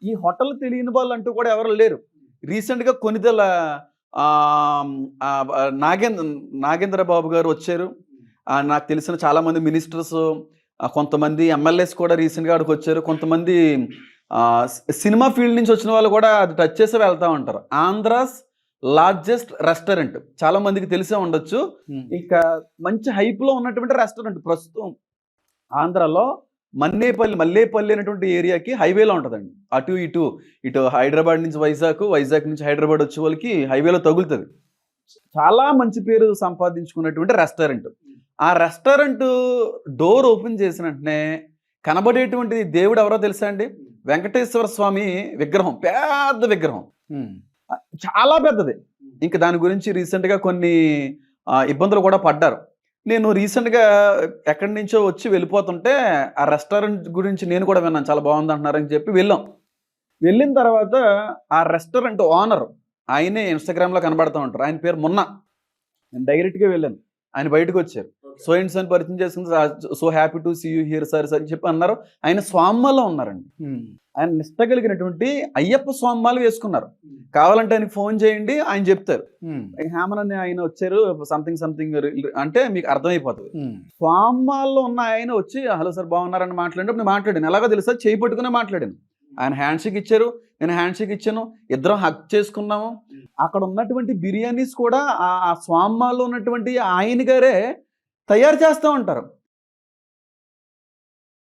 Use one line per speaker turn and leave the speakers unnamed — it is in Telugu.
ఈ హోటల్ తెలియని వాళ్ళంటూ కూడా ఎవరు లేరు. రీసెంట్‌గా కొణిదెల ఆహ్, ఆహ్, నాగేంద్ర నాగేంద్ర బాబు గారు వచ్చారు. నాకు తెలిసిన చాలామంది మినిస్టర్స్, కొంతమంది ఎమ్మెల్యేస్ కూడా రీసెంట్‌గా అక్కడికొచ్చారు. కొంతమంది సినిమా ఫీల్డ్ నుంచి వచ్చిన వాళ్ళు కూడా అది టచ్ చేసి వెళ్తా ఉంటారు. ఆంధ్రాస్ లార్జెస్ట్ రెస్టారెంట్ చాలా మందికి తెలిసే ఉండొచ్చు. ఇక మంచి హైప్‌లో ఉన్నటువంటి రెస్టారెంట్ ప్రస్తుతం ఆంధ్రాలో మల్లేపల్లి అనేటువంటి ఏరియాకి హైవేలో ఉంటదండి. ఇటు హైదరాబాద్ నుంచి వైజాగ్, వైజాగ్ నుంచి హైదరాబాద్ వచ్చే వాళ్ళకి హైవేలో తగులుతది. చాలా మంచి పేరు సంపాదించుకున్నటువంటి రెస్టారెంట్. ఆ రెస్టారెంట్ డోర్ ఓపెన్ చేసిన వెంటనే కనబడేటువంటి దేవుడు ఎవరో తెలుసా అండి? వెంకటేశ్వర స్వామి విగ్రహం. పెద్ద విగ్రహం. చాలా పెద్దది. ఇంక దాని గురించి రీసెంట్‌గా కొన్ని ఇబ్బందులు కూడా పడ్డారు. నేను రీసెంట్‌గా ఎక్కడి నుంచో వచ్చి వెళ్ళిపోతుంటే, ఆ రెస్టారెంట్ గురించి నేను కూడా విన్నాను. చాలా బావుందంటున్నారని చెప్పి వెళ్ళాం. వెళ్ళిన తర్వాత ఆ రెస్టారెంట్ ఓనర్ ఆయనే ఇన్‌స్టాగ్రామ్‌లో కనబడతా ఉంటారు. ఆయన పేరు మున్నా. నేను డైరెక్ట్‌గా వెళ్ళాను. ఆయన బయటకొచ్చారు. సో అండ్ సో అని పరిచయం చేసుకొని so happy to see you here sir అని చెప్పి అన్నారు. ఆయన స్వామిమాలలో ఉన్నారండి. ఆయన నిష్ట కలిగినటువంటి అయ్యప్ప స్వామిమాల వేసుకున్నారు. కావాలంటే ఆయనకి ఫోన్ చేయండి ఆయన చెప్తారు. హేమన్ అనే ఆయన వచ్చారు సంథింగ్ అంటే మీకు అర్థమైపోతుంది. స్వామిమాలలో ఉన్న ఆయన వచ్చి హలో సార్ బాగున్నారని మాట్లాడినప్పుడు నేను మాట్లాడాను. ఎలాగో తెలుసా చేయి పట్టుకునే మాట్లాడాను. ఆయన హ్యాండ్ షేక్ ఇచ్చారు. నేను హ్యాండ్ షేక్ ఇచ్చాను. ఇద్దరం హగ్ చేసుకున్నాము. అక్కడ ఉన్నటువంటి బిర్యానీస్ కూడా ఆ స్వామిమాలలో ఉన్నటువంటి ఆయన గారే తయారు చేస్తూ ఉంటారు.